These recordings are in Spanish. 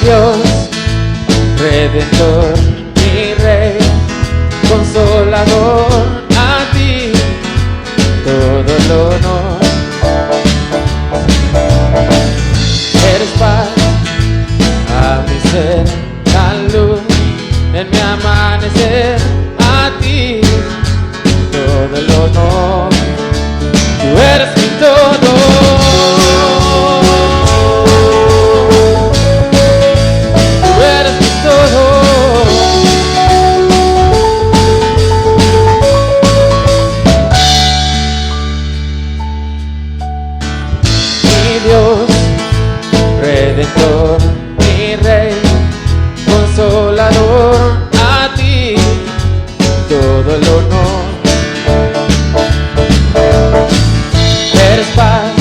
Dios, Redentor, mi Rey, Consolador, a ti todo el honor. Eres paz a mi ser, la luz en mi amanecer, a ti todo el honor. Tú eres mi todo. Tú eres mi todo. Mi Dios, Redentor, mi Rey, Consolador, a ti todo el honor. Eres paz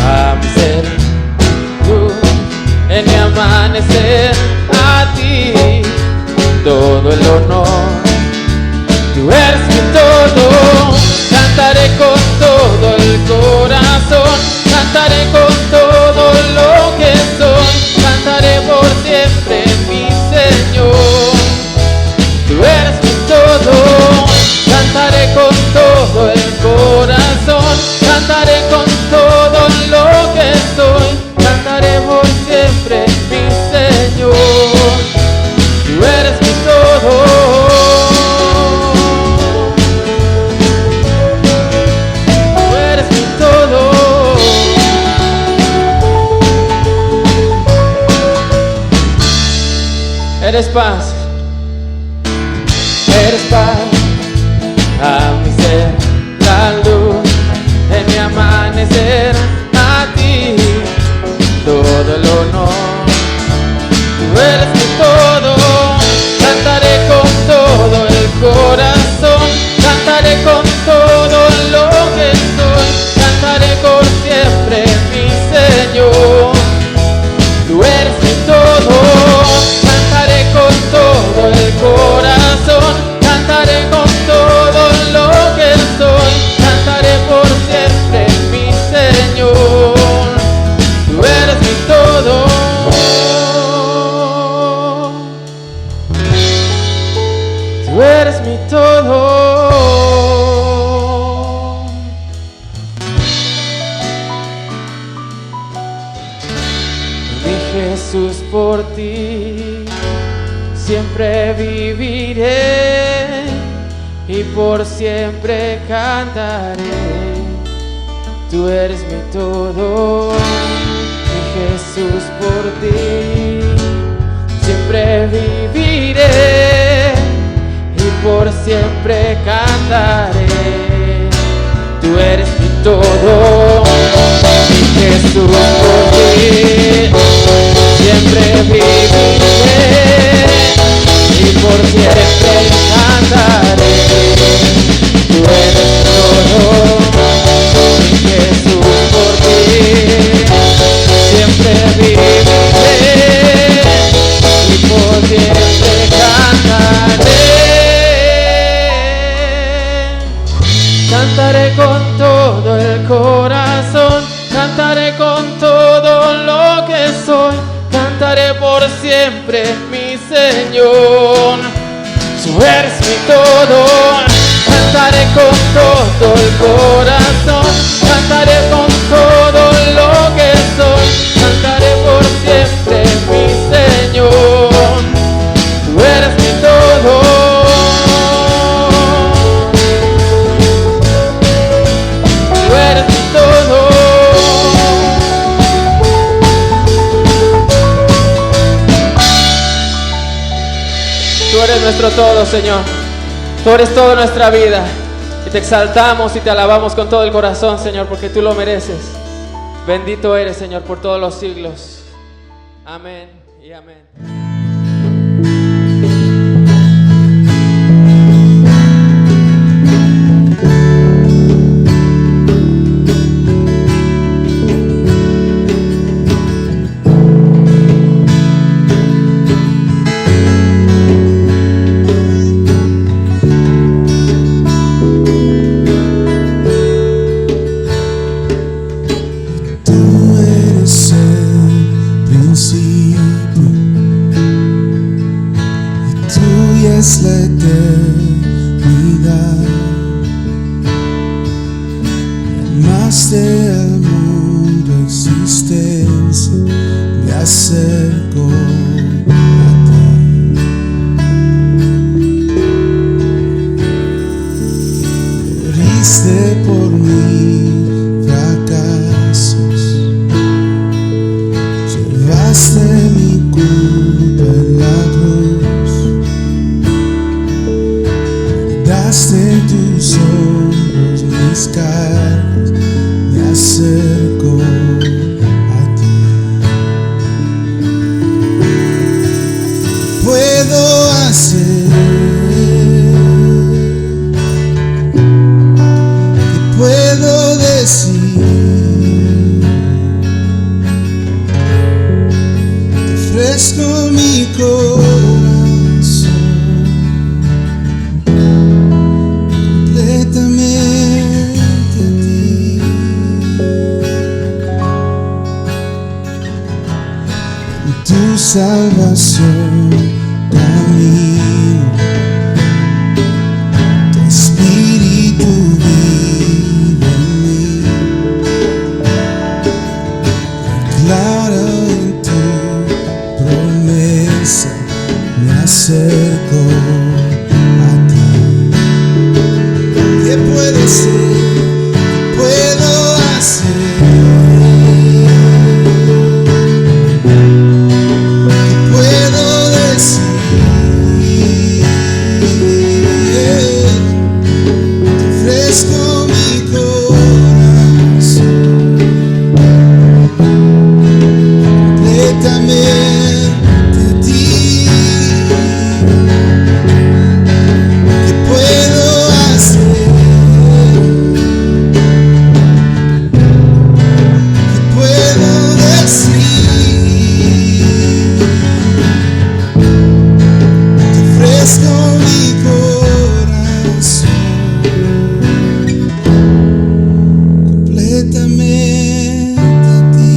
a mi ser, luz en mi amanecer, a ti todo el honor. Tú eres mi todo. Cantaré con todo el corazón, cantaré con todo lo que soy, cantaré por siempre, mi Señor. Tú eres mi todo. Cantaré con todo el corazón, cantaré con todo lo que soy, cantaré por siempre, mi Señor. Tú eres mi todo. Tú eres mi todo. Eres paz. Eres paz a mi ser, la luz en mi amanecer, a ti todo el honor. Tú eres mi todo. Cantaré con todo el corazón, cantaré con todo lo que soy, cantaré por siempre, mi Señor. Tú eres mi todo. Cantaré con todo el corazón, cantaré con todo lo que soy, cantaré por siempre, mi Señor. Tú eres mi todo. Tú eres mi todo. Mi Jesús, por ti siempre viviré y por siempre cantaré. Tú eres mi todo, mi Jesús, por ti siempre viviré y por siempre cantaré. Tú eres mi todo, mi Jesús, por ti siempre viviré y por siempre cantaré. Tú eres todo, mi Jesús, por ti siempre viviré y por siempre cantaré. Cantaré con todo el corazón, cantaré con todo lo que soy, cantaré por siempre, mi Señor. Tú eres mi todo. Cantaré con todo el corazón, cantaré con todo lo que soy, cantaré por siempre, mi Señor. Tú eres mi todo. Tú eres mi todo. Tú eres nuestro todo, Señor. Tú eres toda nuestra vida. Y te exaltamos y te alabamos con todo el corazón, Señor, porque tú lo mereces. Bendito eres, Señor, por todos los siglos. Amén y amén. Tú eres el principio es la eternidad. Llamaste al mundo existencia, me acerco a ti. Moriste por mis fracasos, llevaste mi culpa en la cruz, daste en tus hombros mis cargas, me acerco a ti. Puedo hacer, que puedo decir, te ofrezco mi corazón completamente a ti. En tu salvación camino, tu espíritu vive en mí. Declaro en tu promesa, me acerco a ti. ¿Qué puedo ser? ¿Qué puedo hacer? ¿Qué puedo decir? Te ofrezco mi corazón completamente a ti. ¿Qué puedo hacer? ¿Qué puedo decir? Te ofrezco mi corazón completamente a ti.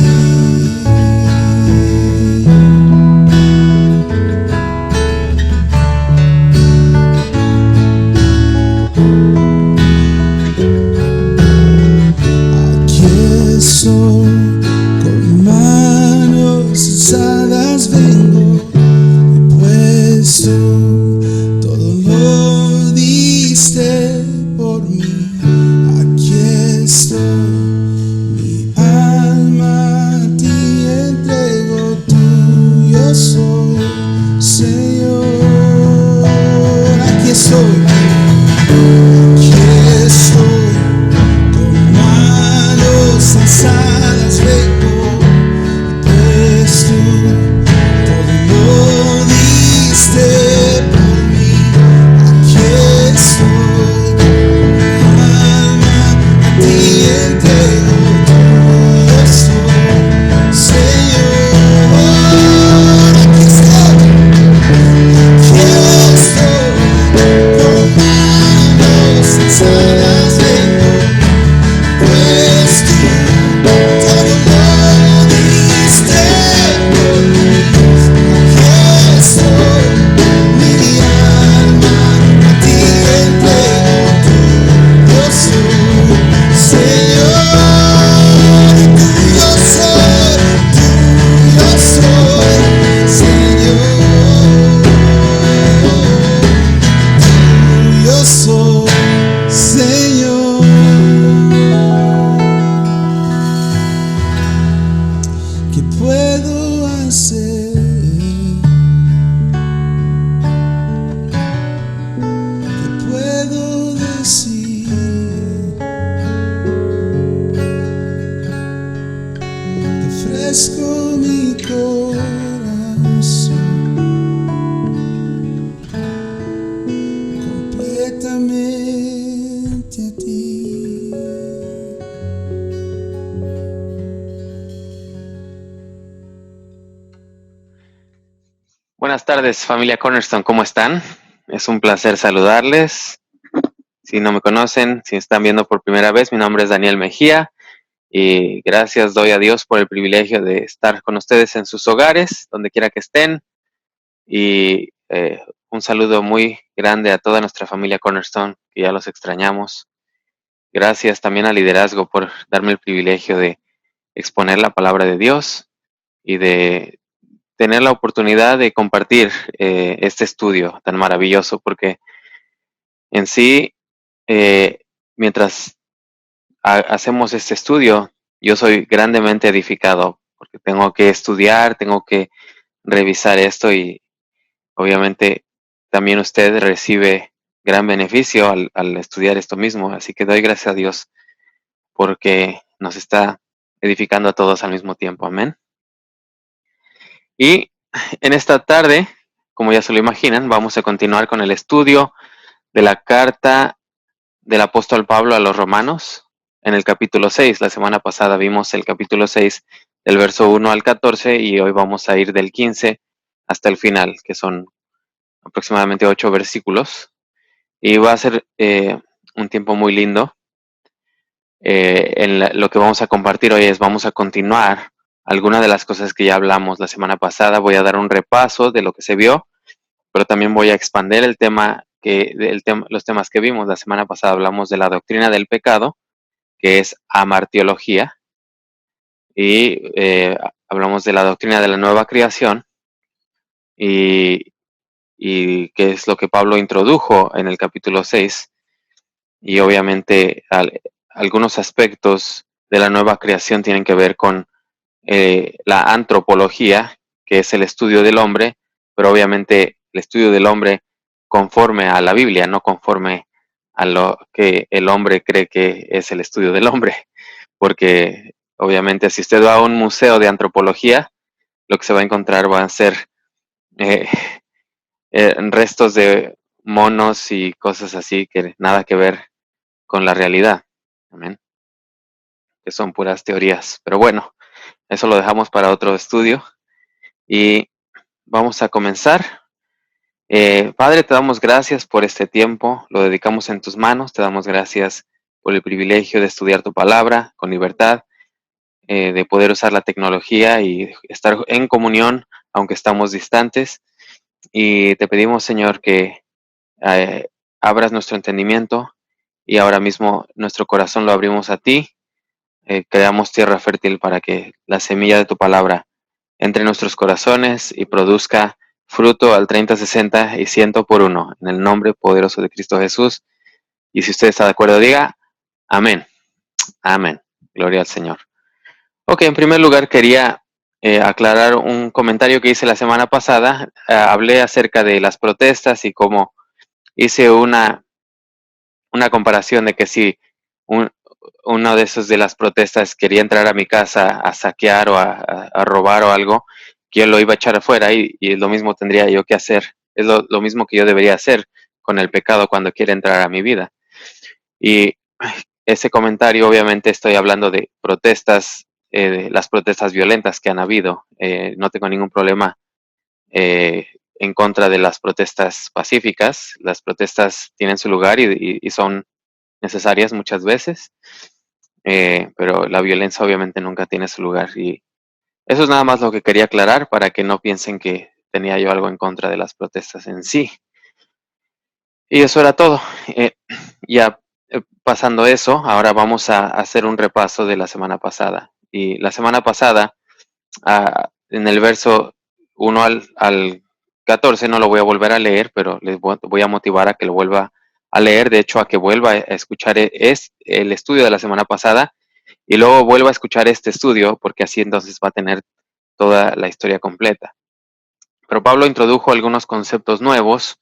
Aquí estoy, con manos alzadas vengo, pues tú todo lo diste por mí. Aquí estoy, mi alma a ti entrego, tuyo soy, Señor. Aquí estoy, con manos alzadas vengo, pues tú todo lo diste por mí. Aquí estoy, mi alma a ti entrego, tuyo soy, Señor. Aquí estoy, con manos alzadas vengo, pues tú todo lo diste por mí. Aquí estoy, mi alma a ti entrego, tuyo soy, Señor. Y tuyo soy, Señor. Tuyo soy, Señor. ¿Qué puedo hacer? ¿Qué puedo decir? Te ofrezco mi corazón completamente a ti. Buenas tardes, familia Cornerstone, ¿cómo están? Es un placer saludarles. Si no me conocen, si me están viendo por primera vez, mi nombre es Daniel Mejía y gracias doy a Dios por el privilegio de estar con ustedes en sus hogares, donde quiera que estén. Y un saludo muy grande a toda nuestra familia Cornerstone, que ya los extrañamos. Gracias también al liderazgo por darme el privilegio de exponer la palabra de Dios y de tener la oportunidad de compartir este estudio tan maravilloso, porque en sí, eh, mientras hacemos este estudio, yo soy grandemente edificado, porque tengo que estudiar, tengo que revisar esto y obviamente también usted recibe gran beneficio al estudiar esto mismo, así que doy gracias a Dios porque nos está edificando a todos al mismo tiempo, amén. Y en esta tarde, como ya se lo imaginan, vamos a continuar con el estudio de la carta del apóstol Pablo a los Romanos en el capítulo 6. La semana pasada vimos el capítulo 6 del verso 1 al 14 y hoy vamos a ir del 15 hasta el final, que son aproximadamente 8 versículos. Y va a ser un tiempo muy lindo. Lo que vamos a compartir hoy vamos a continuar algunas de las cosas que ya hablamos la semana pasada. Voy a dar un repaso de lo que se vio, pero también voy a expandir los temas que vimos. La semana pasada hablamos de la doctrina del pecado, que es amartiología, y hablamos de la doctrina de la nueva creación, y que es lo que Pablo introdujo en el capítulo 6, y obviamente algunos aspectos de la nueva creación tienen que ver con la antropología, que es el estudio del hombre, pero obviamente el estudio del hombre conforme a la Biblia, no conforme a lo que el hombre cree que es el estudio del hombre, porque obviamente si usted va a un museo de antropología, lo que se va a encontrar van a ser eh, restos de monos y cosas así que nada que ver con la realidad, amén, que son puras teorías. Pero bueno, eso lo dejamos para otro estudio y vamos a comenzar. Padre, te damos gracias por este tiempo, lo dedicamos en tus manos, te damos gracias por el privilegio de estudiar tu palabra con libertad, de poder usar la tecnología y estar en comunión, aunque estamos distantes. Y te pedimos, Señor, que eh, abras nuestro entendimiento y ahora mismo nuestro corazón lo abrimos a ti. Creamos tierra fértil para que la semilla de tu palabra entre en nuestros corazones y produzca fruto al 30, 60 y 100 por uno, en el nombre poderoso de Cristo Jesús. Y si usted está de acuerdo, diga amén. Amén. Gloria al Señor. Ok, en primer lugar quería aclarar un comentario que hice la semana pasada. Hablé acerca de las protestas y cómo hice una comparación de que si uno de esos de las protestas quería entrar a mi casa a saquear o a robar o algo, que yo lo iba a echar afuera y lo mismo tendría yo que hacer. Es lo mismo que yo debería hacer con el pecado cuando quiere entrar a mi vida. Y ese comentario, obviamente, estoy hablando de protestas, las protestas violentas que han habido. No tengo ningún problema en contra de las protestas pacíficas. Las protestas tienen su lugar y son necesarias muchas veces, pero la violencia obviamente nunca tiene su lugar. Y eso es nada más lo que quería aclarar para que no piensen que tenía yo algo en contra de las protestas en sí. Y eso era todo. Ya pasando eso, ahora vamos a hacer un repaso de la semana pasada. Y la semana pasada, en el verso 1 al 14, no lo voy a volver a leer, pero les voy a motivar a que lo vuelva a leer, de hecho a que vuelva a escuchar el estudio de la semana pasada y luego vuelva a escuchar este estudio, porque así entonces va a tener toda la historia completa. Pero Pablo introdujo algunos conceptos nuevos,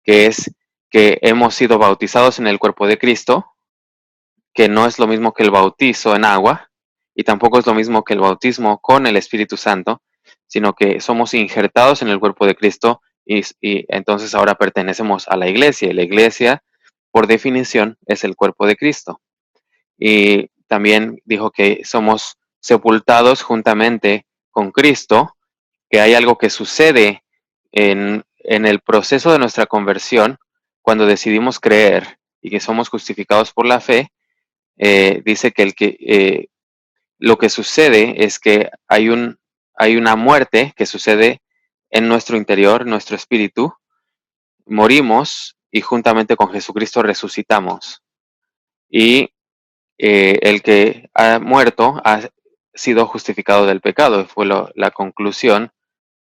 que es que hemos sido bautizados en el cuerpo de Cristo, que no es lo mismo que el bautizo en agua, y tampoco es lo mismo que el bautismo con el Espíritu Santo, sino que somos injertados en el cuerpo de Cristo y entonces ahora pertenecemos a la iglesia, y la iglesia, por definición, es el cuerpo de Cristo. Y también dijo que somos sepultados juntamente con Cristo, que hay algo que sucede en el proceso de nuestra conversión cuando decidimos creer y que somos justificados por la fe. Dice que lo que sucede es que hay una muerte que sucede en nuestro interior, nuestro espíritu, morimos y juntamente con Jesucristo resucitamos. Y el que ha muerto ha sido justificado del pecado. Fue la conclusión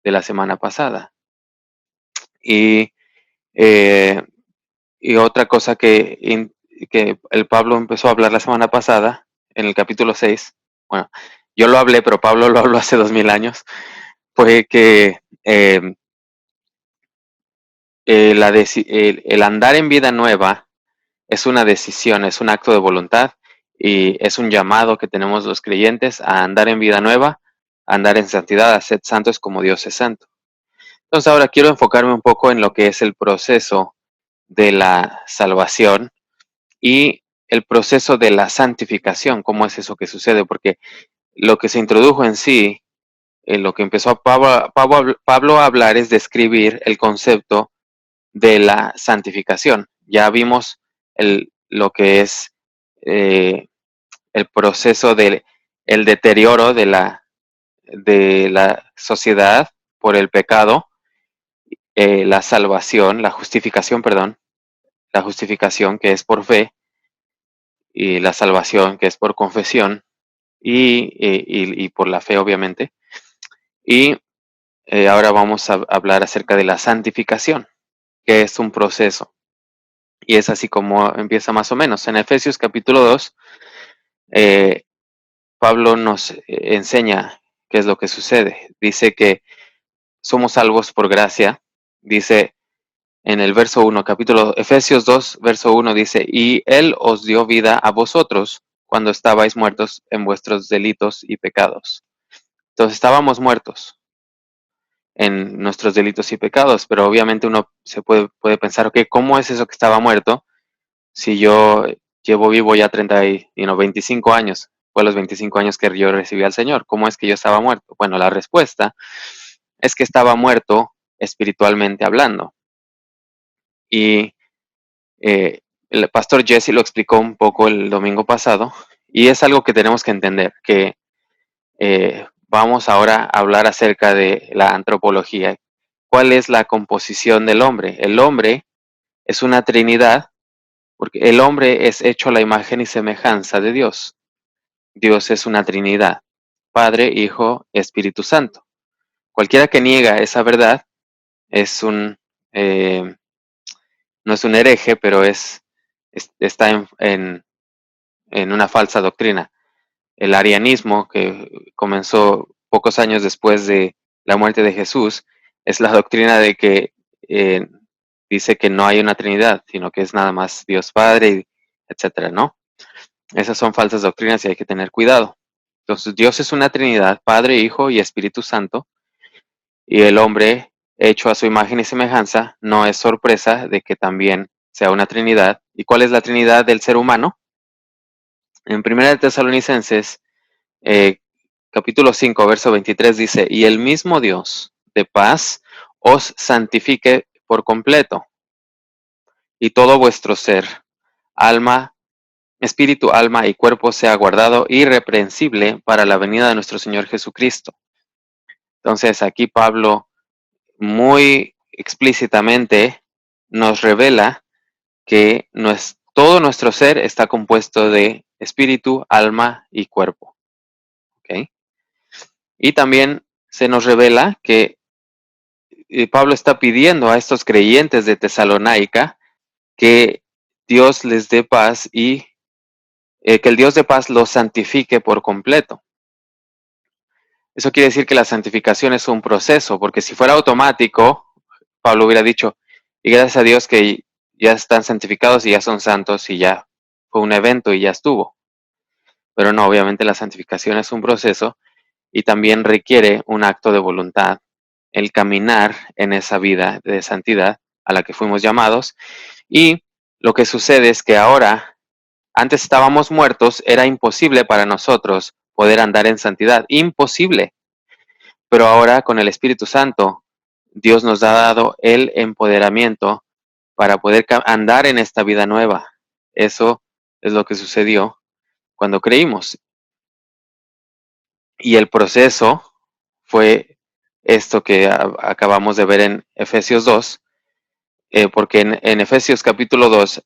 de la semana pasada. Y, eh, y otra cosa que el Pablo empezó a hablar la semana pasada, en el capítulo 6, bueno, yo lo hablé, pero Pablo lo habló hace 2000 años, fue que el andar en vida nueva es una decisión, es un acto de voluntad y es un llamado que tenemos los creyentes a andar en vida nueva, a andar en santidad, a ser santos como Dios es santo. Entonces ahora quiero enfocarme un poco en lo que es el proceso de la salvación y el proceso de la santificación, cómo es eso que sucede, porque lo que se introdujo en sí, lo que empezó Pablo a hablar es describir el concepto de la santificación. Ya vimos lo que es el proceso del el deterioro de la sociedad por el pecado, la salvación, la justificación, perdón, la justificación que es por fe y la salvación que es por confesión y por la fe, obviamente. Y ahora vamos a hablar acerca de la santificación, que es un proceso. Y es así como empieza más o menos. En Efesios capítulo 2, Pablo nos enseña qué es lo que sucede. Dice que somos salvos por gracia. Dice en el verso 1, capítulo Efesios 2, verso 1, dice, y Él os dio vida a vosotros cuando estabais muertos en vuestros delitos y pecados. Entonces estábamos muertos en nuestros delitos y pecados, pero obviamente uno se puede pensar, ok, ¿cómo es eso que estaba muerto si yo llevo vivo ya 25 años? Fue a los 25 años que yo recibí al Señor. ¿Cómo es que yo estaba muerto? Bueno, la respuesta es que estaba muerto espiritualmente hablando. Y el pastor Jesse lo explicó un poco el domingo pasado, y es algo que tenemos que entender, que vamos ahora a hablar acerca de la antropología. ¿Cuál es la composición del hombre? El hombre es una trinidad, porque el hombre es hecho a la imagen y semejanza de Dios. Dios es una trinidad, Padre, Hijo, Espíritu Santo. Cualquiera que niega esa verdad es eh, no es un hereje, pero está en una falsa doctrina. El arianismo, que comenzó pocos años después de la muerte de Jesús, es la doctrina de que dice que no hay una Trinidad, sino que es nada más Dios Padre, etcétera, ¿no? Esas son falsas doctrinas y hay que tener cuidado. Entonces, Dios es una Trinidad, Padre, Hijo y Espíritu Santo, y el hombre hecho a su imagen y semejanza no es sorpresa de que también sea una Trinidad. ¿Y cuál es la Trinidad del ser humano? En 1 de Tesalonicenses capítulo 5, verso 23 dice, y el mismo Dios de paz os santifique por completo, y todo vuestro ser, alma, espíritu, alma y cuerpo sea guardado irreprensible para la venida de nuestro Señor Jesucristo. Entonces aquí Pablo muy explícitamente nos revela que todo nuestro ser está compuesto de espíritu, alma y cuerpo. ¿Okay? Y también se nos revela que Pablo está pidiendo a estos creyentes de Tesalónica que Dios les dé paz y que el Dios de paz los santifique por completo. Eso quiere decir que la santificación es un proceso, porque si fuera automático, Pablo hubiera dicho, y gracias a Dios que ya están santificados y ya son santos y ya fue un evento y ya estuvo. Pero no, obviamente la santificación es un proceso y también requiere un acto de voluntad, el caminar en esa vida de santidad a la que fuimos llamados. Y lo que sucede es que ahora, antes estábamos muertos, era imposible para nosotros poder andar en santidad, imposible. Pero ahora con el Espíritu Santo, Dios nos ha dado el empoderamiento para poder andar en esta vida nueva. Eso es lo que sucedió cuando creímos. Y el proceso fue esto que acabamos de ver en Efesios 2, porque en Efesios capítulo 2,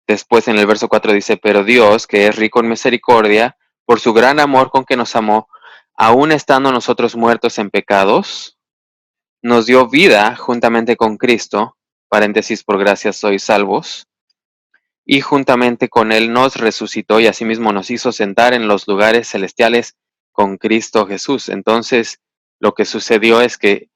después en el verso 4 dice, pero Dios, que es rico en misericordia, por su gran amor con que nos amó, aun estando nosotros muertos en pecados, nos dio vida juntamente con Cristo, paréntesis, por gracia sois salvos, y juntamente con Él nos resucitó y asimismo nos hizo sentar en los lugares celestiales con Cristo Jesús. Entonces, lo que sucedió es que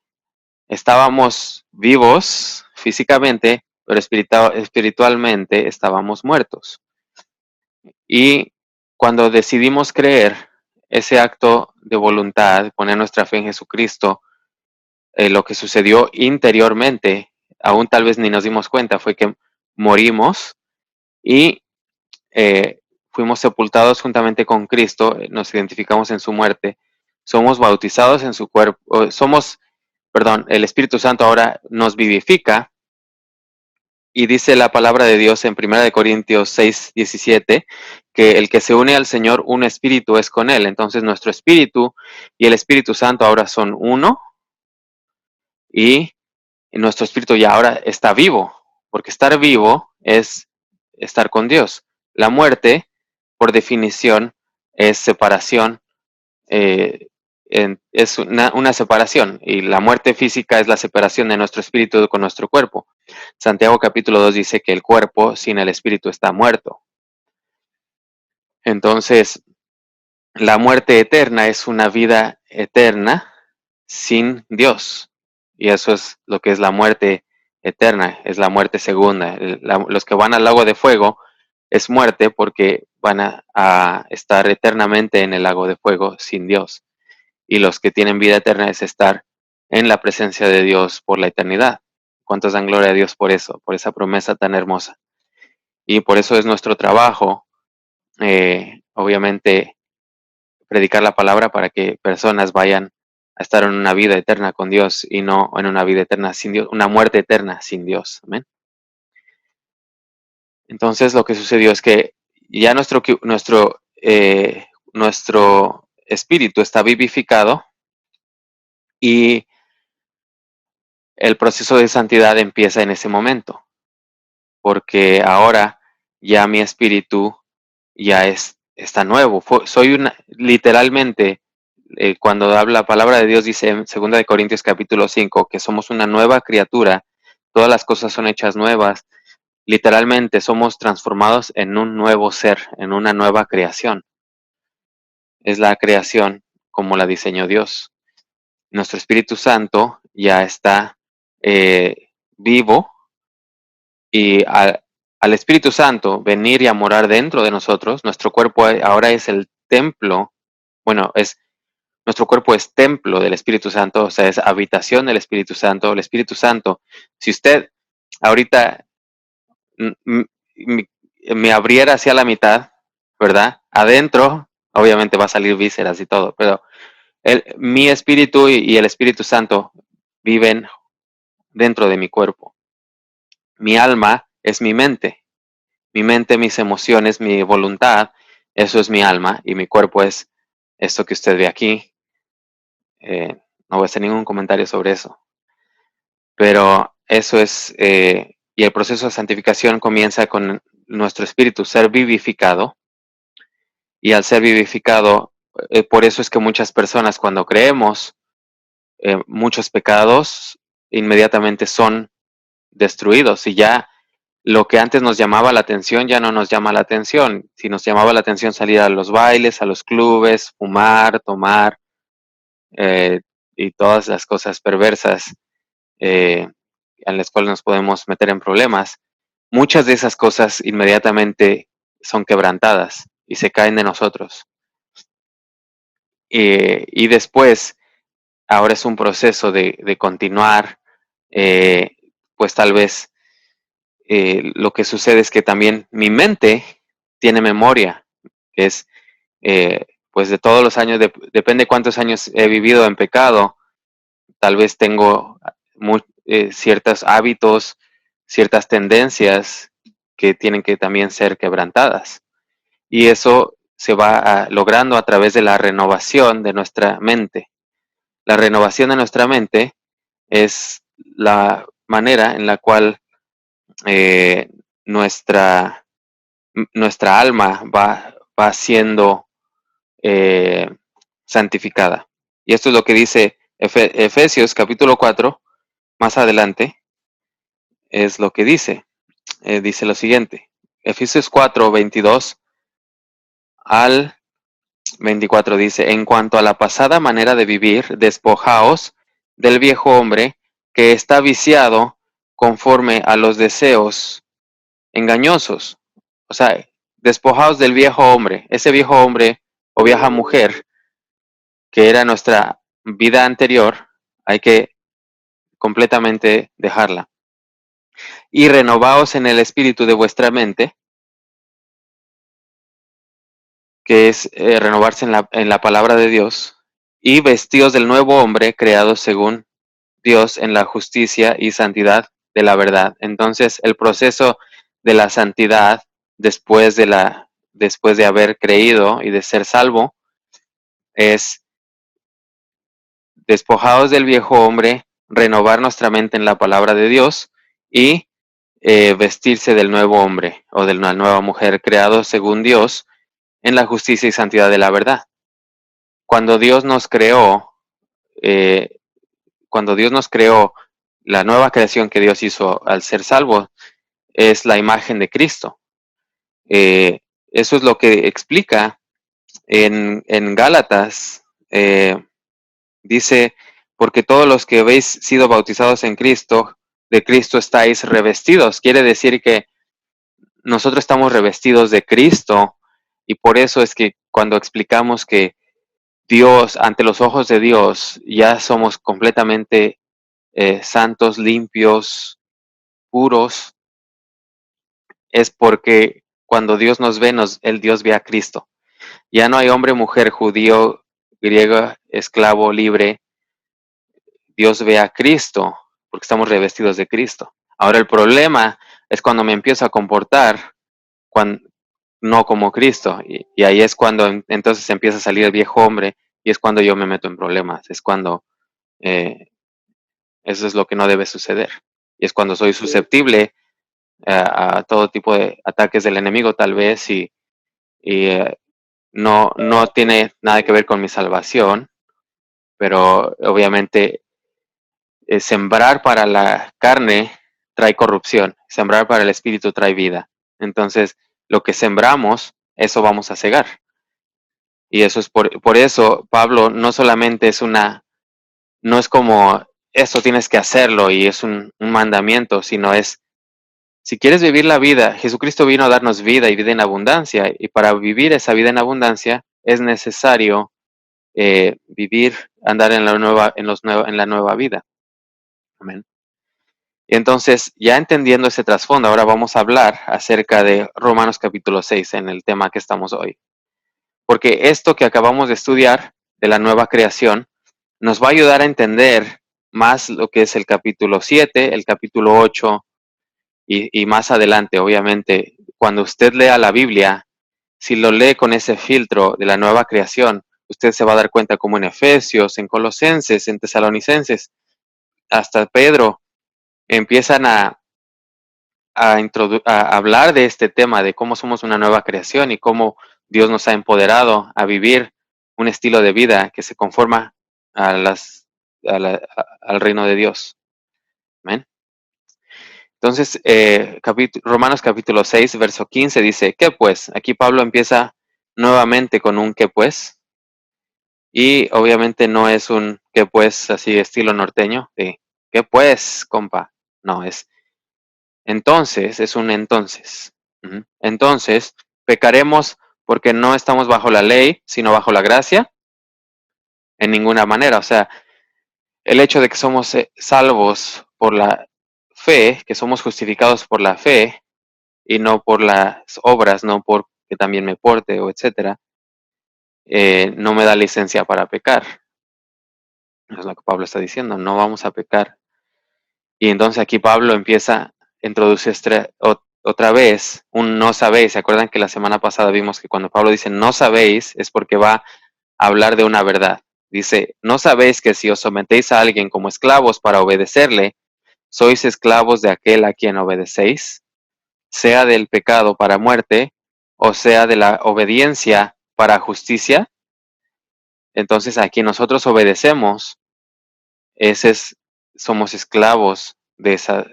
estábamos vivos físicamente, pero espiritualmente estábamos muertos. Y cuando decidimos creer, ese acto de voluntad, poner nuestra fe en Jesucristo, lo que sucedió interiormente, aún tal vez ni nos dimos cuenta, fue que morimos y fuimos sepultados juntamente con Cristo, nos identificamos en su muerte, somos bautizados en su cuerpo, el Espíritu Santo ahora nos vivifica y dice la palabra de Dios en 1 Corintios 6:17 que el que se une al Señor, un espíritu es con Él. Entonces nuestro espíritu y el Espíritu Santo ahora son uno y nuestro espíritu ya ahora está vivo, porque estar vivo es estar con Dios. La muerte, por definición, es separación, es una separación, y la muerte física es la separación de nuestro espíritu con nuestro cuerpo. Santiago capítulo 2 dice que el cuerpo sin el espíritu está muerto. Entonces, la muerte eterna es una vida eterna sin Dios. Y eso es lo que es la muerte eterna, es la muerte segunda. Los que van al lago de fuego es muerte porque van a estar eternamente en el lago de fuego sin Dios. Y los que tienen vida eterna es estar en la presencia de Dios por la eternidad. ¿Cuántos dan gloria a Dios por eso, por esa promesa tan hermosa? Y por eso es nuestro trabajo, obviamente, predicar la palabra para que personas vayan a estar en una vida eterna con Dios y no en una vida eterna sin Dios, una muerte eterna sin Dios. Amén. Entonces lo que sucedió es que ya nuestro espíritu está vivificado y el proceso de santidad empieza en ese momento, porque ahora ya mi espíritu ya está nuevo. Literalmente, cuando habla la palabra de Dios, dice en 2 de Corintios capítulo 5, que somos una nueva criatura, todas las cosas son hechas nuevas. Literalmente somos transformados en un nuevo ser, en una nueva creación. Es la creación como la diseñó Dios. Nuestro Espíritu Santo ya está vivo, y al Espíritu Santo venir y a morar dentro de nosotros, nuestro cuerpo ahora es el templo, nuestro cuerpo es templo del Espíritu Santo, o sea, es habitación del Espíritu Santo. El Espíritu Santo, si usted ahorita me abriera hacia la mitad, ¿verdad? Adentro, obviamente va a salir vísceras y todo, pero mi espíritu y el Espíritu Santo viven dentro de mi cuerpo. Mi alma es mi mente, mis emociones, mi voluntad, eso es mi alma, y mi cuerpo es esto que usted ve aquí. No voy a hacer ningún comentario sobre eso, pero eso es, y el proceso de santificación comienza con nuestro espíritu ser vivificado, y al ser vivificado, por eso es que muchas personas cuando creemos, muchos pecados inmediatamente son destruidos, y ya lo que antes nos llamaba la atención ya no nos llama la atención. Si nos llamaba la atención salir a los bailes, a los clubes, fumar, tomar, y todas las cosas perversas en las cuales nos podemos meter en problemas, muchas de esas cosas inmediatamente son quebrantadas y se caen de nosotros. Y después, ahora es un proceso de continuar, pues tal vez lo que sucede es que también mi mente tiene memoria, que es pues de todos los años, depende cuántos años he vivido en pecado, tal vez tengo ciertos hábitos, ciertas tendencias que tienen que también ser quebrantadas. Y eso se va logrando a través de la renovación de nuestra mente. La renovación de nuestra mente es la manera en la cual eh, nuestra, nuestra alma va siendo santificada. Y esto es lo que dice Efesios capítulo 4, más adelante, es lo que dice. Dice lo siguiente, Efesios 4, 22 al 24 dice, en cuanto a la pasada manera de vivir, despojaos del viejo hombre que está viciado conforme a los deseos engañosos. O sea, despojaos del viejo hombre, ese viejo hombre o vieja mujer que era nuestra vida anterior, hay que completamente dejarla. Y renovaos en el espíritu de vuestra mente, que es renovarse en la palabra de Dios, y vestíos del nuevo hombre creado según Dios en la justicia y santidad de la verdad. Entonces, el proceso de la santidad después de haber creído y de ser salvo es despojados del viejo hombre, renovar nuestra mente en la palabra de Dios y vestirse del nuevo hombre o de la nueva mujer creado según Dios en la justicia y santidad de la verdad. Cuando Dios nos creó, eh, la nueva creación que Dios hizo al ser salvo es la imagen de Cristo. Eso es lo que explica en Gálatas. Dice, porque todos los que habéis sido bautizados en Cristo, de Cristo estáis revestidos. Quiere decir que nosotros estamos revestidos de Cristo y por eso es que cuando explicamos que Dios, ante los ojos de Dios, ya somos completamente santos, limpios, puros, es porque cuando Dios nos ve, el Dios ve a Cristo. Ya no hay hombre, mujer, judío, griego, esclavo, libre. Dios ve a Cristo porque estamos revestidos de Cristo. Ahora el problema es cuando me empiezo a comportar no como Cristo. Y ahí es cuando entonces empieza a salir el viejo hombre y es cuando yo me meto en problemas. Es cuando eso es lo que no debe suceder. Y es cuando soy susceptible a todo tipo de ataques del enemigo tal vez y no tiene nada que ver con mi salvación, pero obviamente sembrar para la carne trae corrupción, sembrar para el espíritu trae vida. Entonces, lo que sembramos, eso vamos a cegar. Y eso es por eso Pablo no solamente no es como esto tienes que hacerlo y es un mandamiento, sino es, si quieres vivir la vida, Jesucristo vino a darnos vida y vida en abundancia, y para vivir esa vida en abundancia es necesario andar en la nueva vida. Amén. Y entonces, ya entendiendo ese trasfondo, ahora vamos a hablar acerca de Romanos capítulo 6 en el tema que estamos hoy. Porque esto que acabamos de estudiar de la nueva creación nos va a ayudar a entender más lo que es el capítulo 7, el capítulo 8 y más adelante, obviamente, cuando usted lea la Biblia, si lo lee con ese filtro de la nueva creación, usted se va a dar cuenta como en Efesios, en Colosenses, en Tesalonicenses, hasta Pedro, empiezan a hablar de este tema, de cómo somos una nueva creación y cómo Dios nos ha empoderado a vivir un estilo de vida que se conforma al reino de Dios. Amén. Entonces, Romanos capítulo 6, verso 15 dice, ¿qué pues? Aquí Pablo empieza nuevamente con un ¿qué pues? Y obviamente no es un ¿qué pues? Así estilo norteño, de ¿qué pues, compa? No, entonces, es un entonces. Entonces, pecaremos porque no estamos bajo la ley, sino bajo la gracia, en ninguna manera. O sea, el hecho de que somos salvos por la fe, que somos justificados por la fe y no por las obras, no porque también me porte o etcétera, no me da licencia para pecar. Es lo que Pablo está diciendo, no vamos a pecar. Y entonces aquí Pablo empieza a introducir otra vez un no sabéis. ¿Se acuerdan que la semana pasada vimos que cuando Pablo dice no sabéis es porque va a hablar de una verdad? Dice, no sabéis que si os sometéis a alguien como esclavos para obedecerle, ¿Sois esclavos de aquel a quien obedecéis? Sea del pecado para muerte, o sea de la obediencia para justicia. Entonces a quien nosotros obedecemos, ese es, somos esclavos de esa,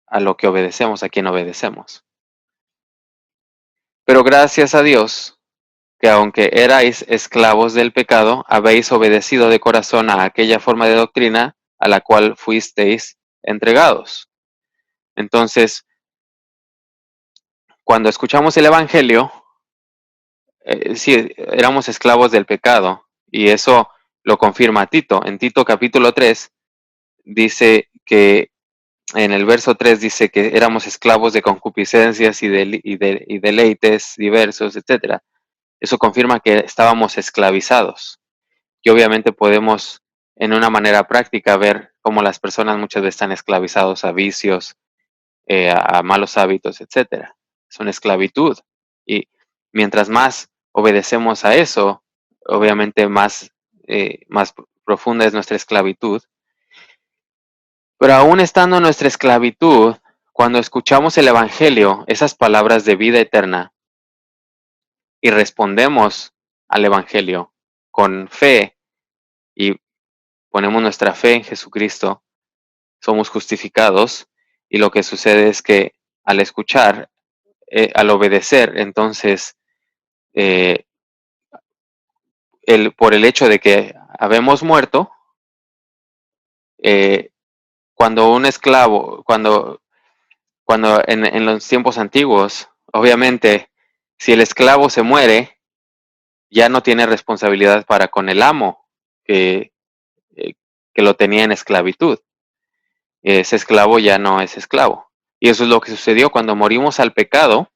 a lo que obedecemos, a quien obedecemos. Pero gracias a Dios, que aunque erais esclavos del pecado, habéis obedecido de corazón a aquella forma de doctrina a la cual fuisteis entregados. Entonces, cuando escuchamos el Evangelio, sí, éramos esclavos del pecado, y eso lo confirma Tito. En Tito capítulo 3 dice que, en el verso 3 dice que éramos esclavos de concupiscencias y deleites diversos, etcétera. Eso confirma que estábamos esclavizados. Y obviamente podemos, en una manera práctica, ver cómo las personas muchas veces están esclavizados a vicios, a malos hábitos, etcétera. Es una esclavitud. Y mientras más obedecemos a eso, obviamente más profunda es nuestra esclavitud. Pero aún estando en nuestra esclavitud, cuando escuchamos el Evangelio, esas palabras de vida eterna, y respondemos al Evangelio con fe y ponemos nuestra fe en Jesucristo, somos justificados, y lo que sucede es que al escuchar, al obedecer, entonces, eh, por el hecho de que habemos muerto, eh, cuando un esclavo, cuando en los tiempos antiguos, obviamente, si el esclavo se muere, ya no tiene responsabilidad para con el amo que, eh, que lo tenía en esclavitud. Ese esclavo ya no es esclavo. Y eso es lo que sucedió cuando morimos al pecado.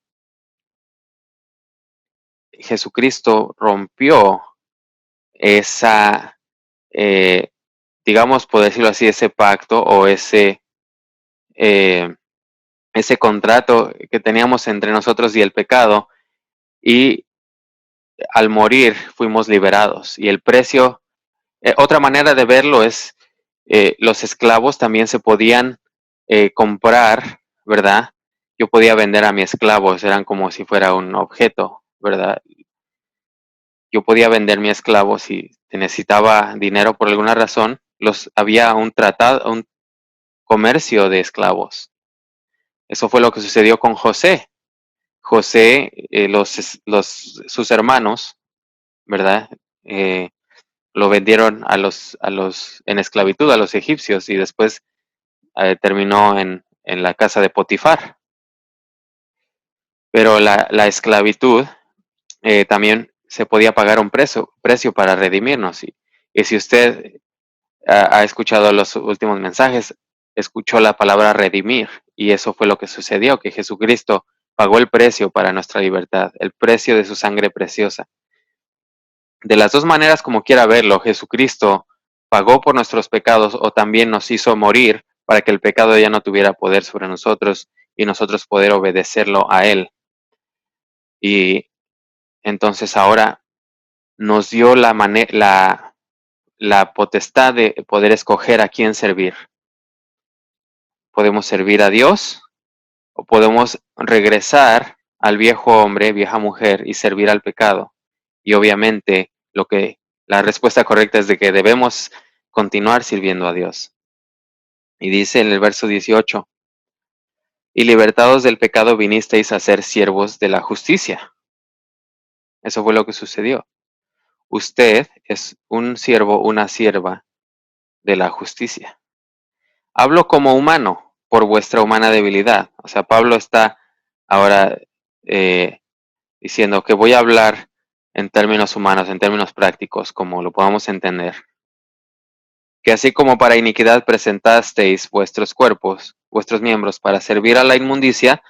Jesucristo rompió esa, eh, digamos, por decirlo así, ese pacto o eh, ese contrato que teníamos entre nosotros y el pecado, y al morir fuimos liberados. Y el precio, otra manera de verlo es, los esclavos también se podían comprar, ¿verdad? Yo podía vender a mis esclavos, eran como si fuera un objeto, ¿verdad? Yo podía vender mi esclavo si necesitaba dinero por alguna razón. Había un tratado, un comercio de esclavos. Eso fue lo que sucedió con José. José, sus hermanos, ¿verdad? Eh, lo vendieron en esclavitud a los egipcios, y después terminó en la casa de Potifar. Pero la esclavitud también se podía pagar un precio para redimirnos. Y si usted ha escuchado los últimos mensajes, escuchó la palabra redimir, y eso fue lo que sucedió, que Jesucristo pagó el precio para nuestra libertad, el precio de su sangre preciosa. De las dos maneras, como quiera verlo, Jesucristo pagó por nuestros pecados, o también nos hizo morir para que el pecado ya no tuviera poder sobre nosotros y nosotros poder obedecerlo a Él. Y entonces ahora nos dio la potestad de poder escoger a quién servir. Podemos servir a Dios, o podemos regresar al viejo hombre, vieja mujer, y servir al pecado. Y obviamente la respuesta correcta es de que debemos continuar sirviendo a Dios. Y dice en el verso 18, y libertados del pecado vinisteis a ser siervos de la justicia. Eso fue lo que sucedió. Usted es un siervo, una sierva de la justicia. Hablo como humano por vuestra humana debilidad. O sea, Pablo está ahora diciendo que voy a hablar en términos humanos, en términos prácticos, como lo podamos entender. Que así como para iniquidad presentasteis vuestros cuerpos, vuestros miembros, para servir a la inmundicia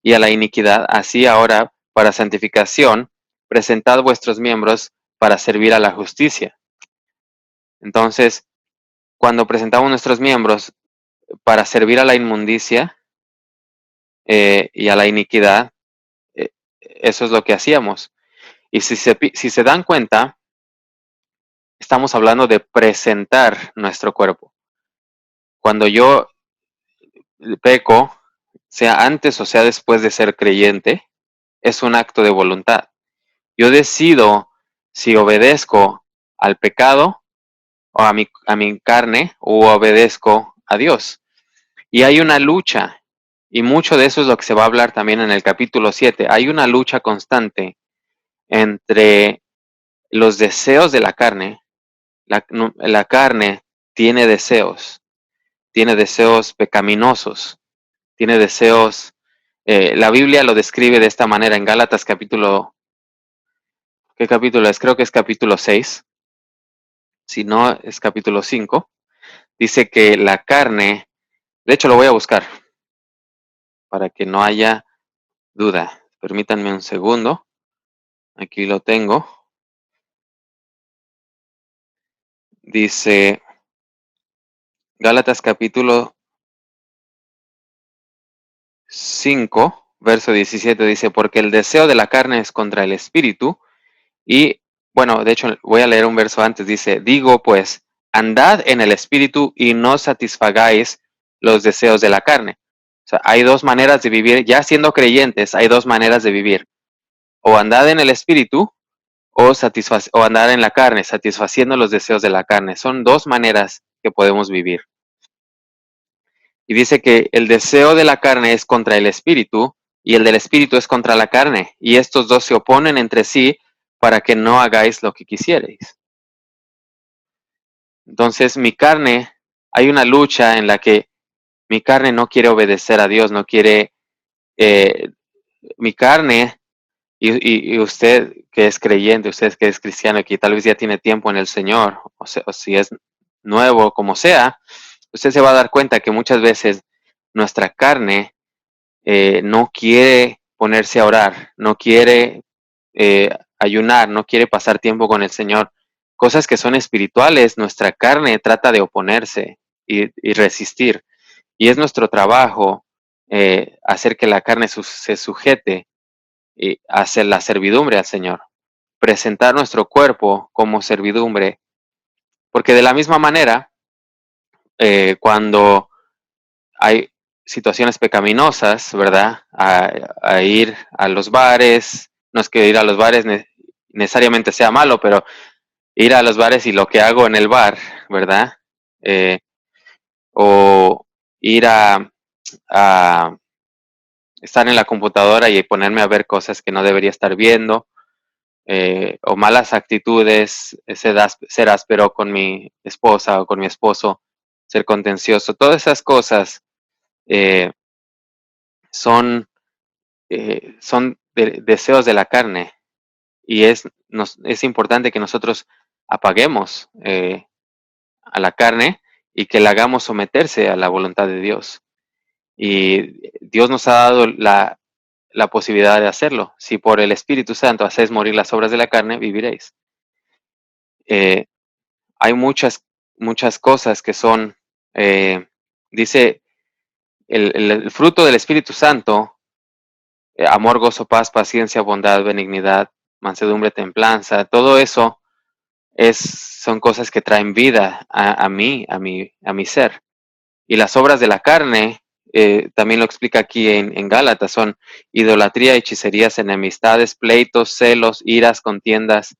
y a la iniquidad, así ahora para santificación presentad vuestros miembros para servir a la justicia. Entonces, cuando presentamos nuestros miembros para servir a la inmundicia y a la iniquidad, eso es lo que hacíamos. Y si se dan cuenta, estamos hablando de presentar nuestro cuerpo. Cuando yo peco, sea antes o sea después de ser creyente, es un acto de voluntad. Yo decido si obedezco al pecado o a mi carne o obedezco a Dios. Y hay una lucha, y mucho de eso es lo que se va a hablar también en el capítulo 7. Hay una lucha constante entre los deseos de la carne. La carne tiene deseos pecaminosos, tiene deseos. La Biblia lo describe de esta manera en Gálatas capítulo, ¿qué capítulo es? Creo que es capítulo 6, si no es capítulo 5. Dice que la carne, de hecho lo voy a buscar para que no haya duda. Permítanme un segundo, aquí lo tengo. Dice Gálatas capítulo 5, verso 17, dice, porque el deseo de la carne es contra el espíritu. Y bueno, de hecho voy a leer un verso antes, dice, digo pues, andad en el espíritu y no satisfagáis los deseos de la carne. O sea, hay dos maneras de vivir, ya siendo creyentes, hay dos maneras de vivir. O andad en el espíritu o andar en la carne, satisfaciendo los deseos de la carne. Son dos maneras que podemos vivir. Y dice que el deseo de la carne es contra el espíritu y el del espíritu es contra la carne. Y estos dos se oponen entre sí para que no hagáis lo que quisierais. Entonces mi carne, hay una lucha en la que mi carne no quiere obedecer a Dios, no quiere, mi carne, y usted que es creyente, usted que es cristiano, que tal vez ya tiene tiempo en el Señor, o si es nuevo, como sea, usted se va a dar cuenta que muchas veces nuestra carne no quiere ponerse a orar, no quiere ayunar, no quiere pasar tiempo con el Señor. Cosas que son espirituales, nuestra carne trata de oponerse y resistir. Y es nuestro trabajo hacer que la carne se sujete y hacer la servidumbre al Señor. Presentar nuestro cuerpo como servidumbre. Porque de la misma manera, cuando hay situaciones pecaminosas, ¿verdad? A ir a los bares, no es que ir a los bares necesariamente sea malo, pero ir a los bares y lo que hago en el bar, ¿verdad? Eh, o ir a estar en la computadora y ponerme a ver cosas que no debería estar viendo, o malas actitudes, ser áspero con mi esposa o con mi esposo, ser contencioso, todas esas cosas eh, son deseos de la carne y es importante que nosotros apaguemos a la carne y que la hagamos someterse a la voluntad de Dios. Y Dios nos ha dado la posibilidad de hacerlo. Si por el Espíritu Santo hacéis morir las obras de la carne, viviréis. Hay muchas cosas que son, dice, el fruto del Espíritu Santo, amor, gozo, paz, paciencia, bondad, benignidad, mansedumbre, templanza, todo eso son cosas que traen vida a mi ser. Y las obras de la carne, también lo explica aquí en Gálatas, son idolatría, hechicerías, enemistades, pleitos, celos, iras, contiendas,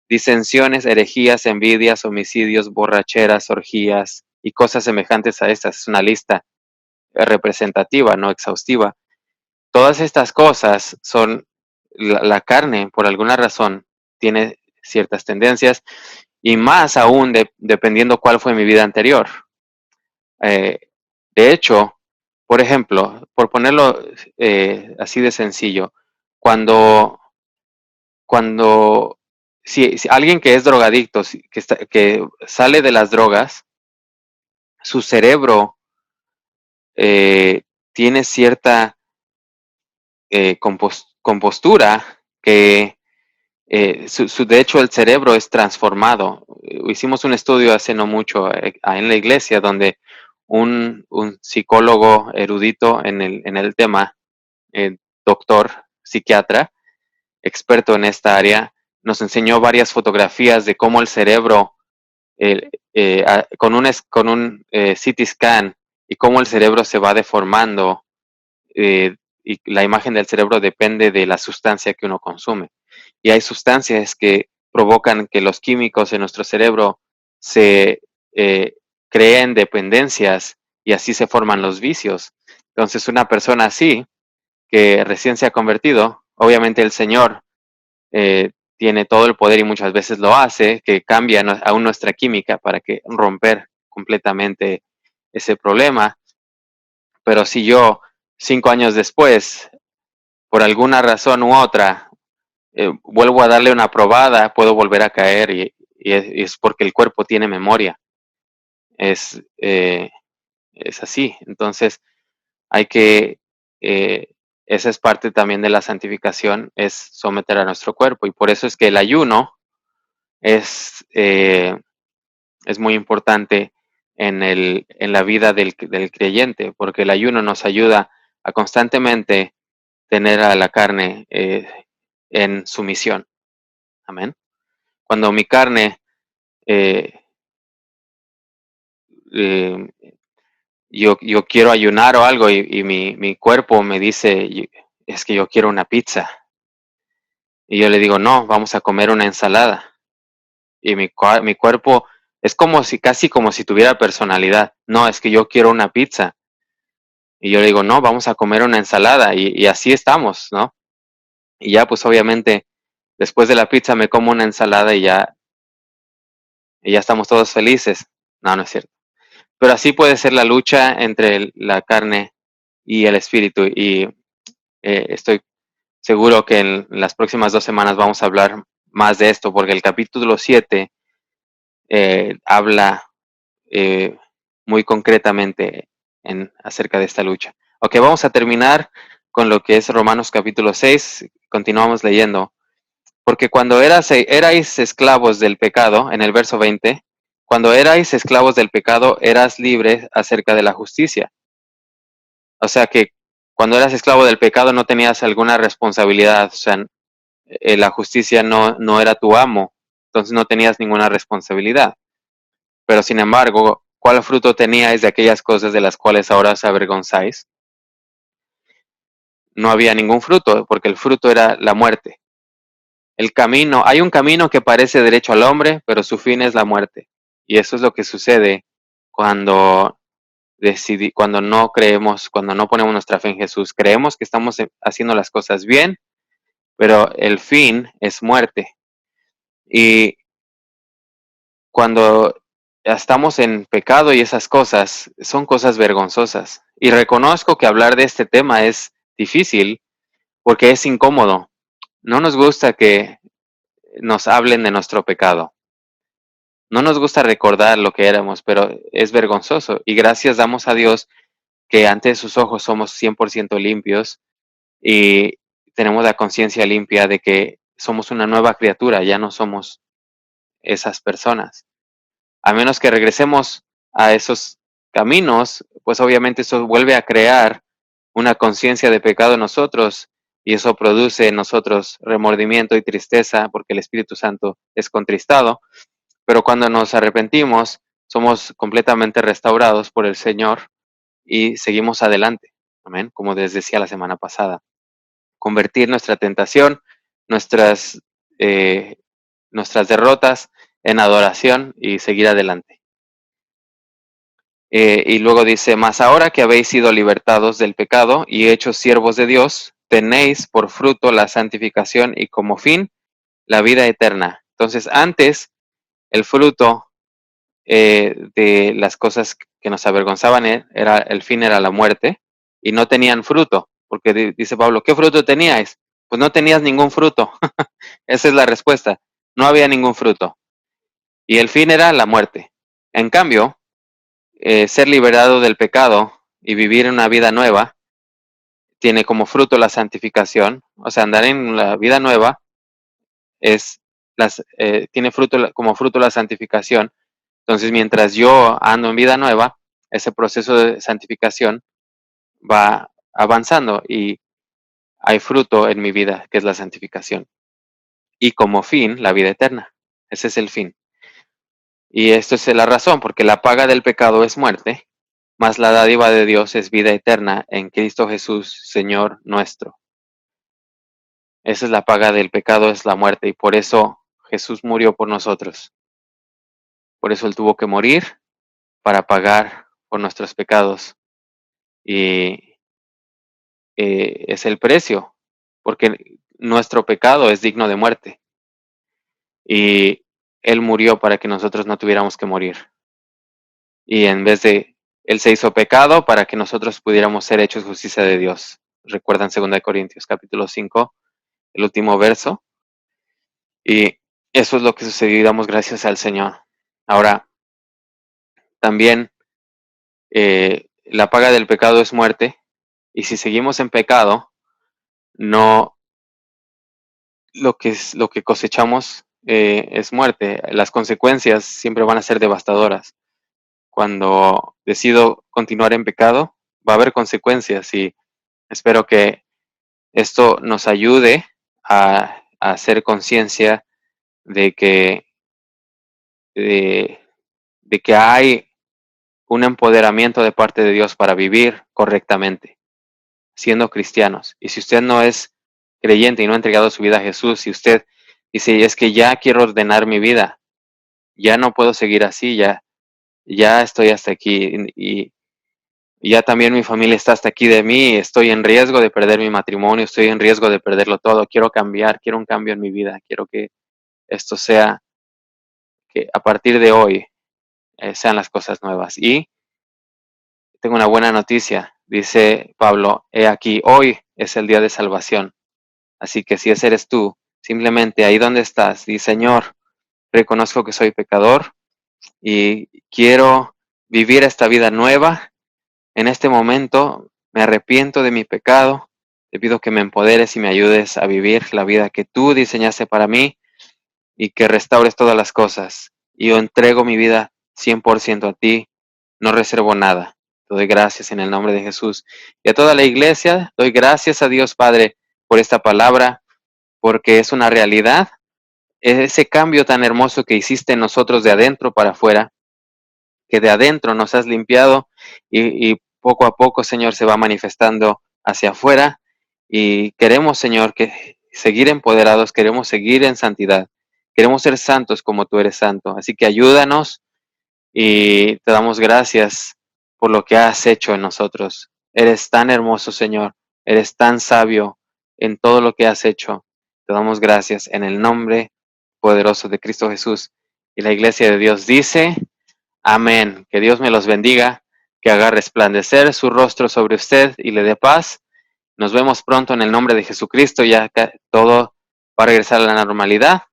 disensiones, herejías, envidias, homicidios, borracheras, orgías y cosas semejantes a estas. Es una lista representativa, no exhaustiva. Todas estas cosas son la carne, por alguna razón, tiene ciertas tendencias y más aún dependiendo cuál fue mi vida anterior. De hecho, por ejemplo, por ponerlo así de sencillo, cuando si alguien que es drogadicto, que sale de las drogas, su cerebro tiene cierta compostura que de hecho el cerebro es transformado. Hicimos un estudio hace no mucho en la iglesia donde un psicólogo erudito en el tema, doctor, psiquiatra, experto en esta área, nos enseñó varias fotografías de cómo el cerebro con un CT scan y cómo el cerebro se va deformando, y la imagen del cerebro depende de la sustancia que uno consume. Y hay sustancias que provocan que los químicos en nuestro cerebro se creen dependencias y así se forman los vicios. Entonces, una persona así, que recién se ha convertido, obviamente el Señor tiene todo el poder y muchas veces lo hace, que cambia aún nuestra química para que romper completamente ese problema. Pero si yo, 5 años después, por alguna razón u otra, vuelvo a darle una probada, puedo volver a caer y es porque el cuerpo tiene memoria. Es, eh, es así. Entonces, hay que, eh, esa es parte también de la santificación, es someter a nuestro cuerpo. Y por eso es que el ayuno es muy importante en la vida del creyente, porque el ayuno nos ayuda a constantemente tener a la carne en sumisión. Amén. Cuando mi carne, eh, eh, yo quiero ayunar o algo y mi cuerpo me dice, es que yo quiero una pizza. Y yo le digo, no, vamos a comer una ensalada. Y mi cuerpo es casi como si tuviera personalidad. No, es que yo quiero una pizza. Y yo le digo, no, vamos a comer una ensalada. Y así estamos, ¿no? Y ya, pues obviamente, después de la pizza me como una ensalada y ya estamos todos felices. No, no es cierto. Pero así puede ser la lucha entre la carne y el espíritu. Y estoy seguro que en las próximas 2 semanas vamos a hablar más de esto, porque el capítulo 7 habla eh, muy concretamente acerca de esta lucha. Ok, vamos a terminar con lo que es Romanos capítulo 6. Continuamos leyendo. Porque cuando erais esclavos del pecado, en el verso 20, cuando erais esclavos del pecado, eras libres acerca de la justicia. O sea que cuando eras esclavo del pecado no tenías alguna responsabilidad, o sea, la justicia no era tu amo, entonces no tenías ninguna responsabilidad. Pero sin embargo, ¿cuál fruto teníais de aquellas cosas de las cuales ahora os avergonzáis? No había ningún fruto, porque el fruto era la muerte. Hay un camino que parece derecho al hombre, pero su fin es la muerte. Y eso es lo que sucede cuando cuando no creemos, cuando no ponemos nuestra fe en Jesús. Creemos que estamos haciendo las cosas bien, pero el fin es muerte. Y cuando estamos en pecado y esas cosas, son cosas vergonzosas. Y reconozco que hablar de este tema es difícil porque es incómodo. No nos gusta que nos hablen de nuestro pecado. No nos gusta recordar lo que éramos, pero es vergonzoso. Y gracias damos a Dios que ante sus ojos somos 100% limpios y tenemos la conciencia limpia de que somos una nueva criatura, ya no somos esas personas. A menos que regresemos a esos caminos, pues obviamente eso vuelve a crear una conciencia de pecado en nosotros y eso produce en nosotros remordimiento y tristeza porque el Espíritu Santo es contristado. Pero cuando nos arrepentimos, somos completamente restaurados por el Señor y seguimos adelante. Amén. Como les decía la semana pasada. Convertir nuestra tentación, nuestras, eh, nuestras derrotas en adoración y seguir adelante. Y luego dice, mas ahora que habéis sido libertados del pecado y hechos siervos de Dios, tenéis por fruto la santificación y como fin la vida eterna. Entonces, antes el fruto de las cosas que nos avergonzaban el fin era la muerte y no tenían fruto, porque dice Pablo, ¿qué fruto teníais? Pues no tenías ningún fruto. Esa es la respuesta. No había ningún fruto. Y el fin era la muerte. En cambio, ser liberado del pecado y vivir una vida nueva tiene como fruto la santificación. O sea, andar en la vida nueva tiene como fruto la santificación. Entonces, mientras yo ando en vida nueva, ese proceso de santificación va avanzando y hay fruto en mi vida, que es la santificación. Y como fin, la vida eterna. Ese es el fin. Y esto es la razón, porque la paga del pecado es muerte, mas la dádiva de Dios es vida eterna en Cristo Jesús, Señor nuestro. Esa es la paga del pecado, es la muerte, y por eso Jesús murió por nosotros. Por eso Él tuvo que morir para pagar por nuestros pecados. Y es el precio, porque nuestro pecado es digno de muerte. Y Él murió para que nosotros no tuviéramos que morir. Y en vez de, Él se hizo pecado para que nosotros pudiéramos ser hechos justicia de Dios. Recuerdan 2 Corintios capítulo 5, el último verso. Y eso es lo que sucedió y damos gracias al Señor. Ahora, también la paga del pecado es muerte. Y si seguimos en pecado, no lo que cosechamos es muerte. Las consecuencias siempre van a ser devastadoras. Cuando decido continuar en pecado, va a haber consecuencias y espero que esto nos ayude a hacer conciencia de que, de que hay un empoderamiento de parte de Dios para vivir correctamente, siendo cristianos. Y si usted no es creyente y no ha entregado su vida a Jesús, si usted dice, es que ya quiero ordenar mi vida, ya no puedo seguir así, ya estoy hasta aquí y ya también mi familia está hasta aquí de mí, estoy en riesgo de perder mi matrimonio, estoy en riesgo de perderlo todo, quiero cambiar, quiero un cambio en mi vida, quiero que esto sea, que a partir de hoy sean las cosas nuevas. Y tengo una buena noticia, dice Pablo, he aquí, hoy es el día de salvación. Así que si ese eres tú, simplemente ahí donde estás, di, Señor, reconozco que soy pecador y quiero vivir esta vida nueva. En este momento me arrepiento de mi pecado. Te pido que me empoderes y me ayudes a vivir la vida que tú diseñaste para mí y que restaures todas las cosas. Y yo entrego mi vida 100% a ti, no reservo nada. Te doy gracias en el nombre de Jesús. Y a toda la iglesia, doy gracias a Dios Padre por esta palabra, porque es una realidad. Ese cambio tan hermoso que hiciste en nosotros de adentro para afuera, que de adentro nos has limpiado y poco a poco, Señor, se va manifestando hacia afuera. Y queremos, Señor, que seguir empoderados, queremos seguir en santidad, queremos ser santos como tú eres santo. Así que ayúdanos y te damos gracias por lo que has hecho en nosotros. Eres tan hermoso, Señor, eres tan sabio en todo lo que has hecho. Te damos gracias en el nombre poderoso de Cristo Jesús. Y la iglesia de Dios dice, amén. Que Dios me los bendiga, que haga resplandecer su rostro sobre usted y le dé paz. Nos vemos pronto en el nombre de Jesucristo, ya que todo va a regresar a la normalidad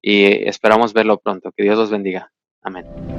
y esperamos verlo pronto. Que Dios los bendiga. Amén.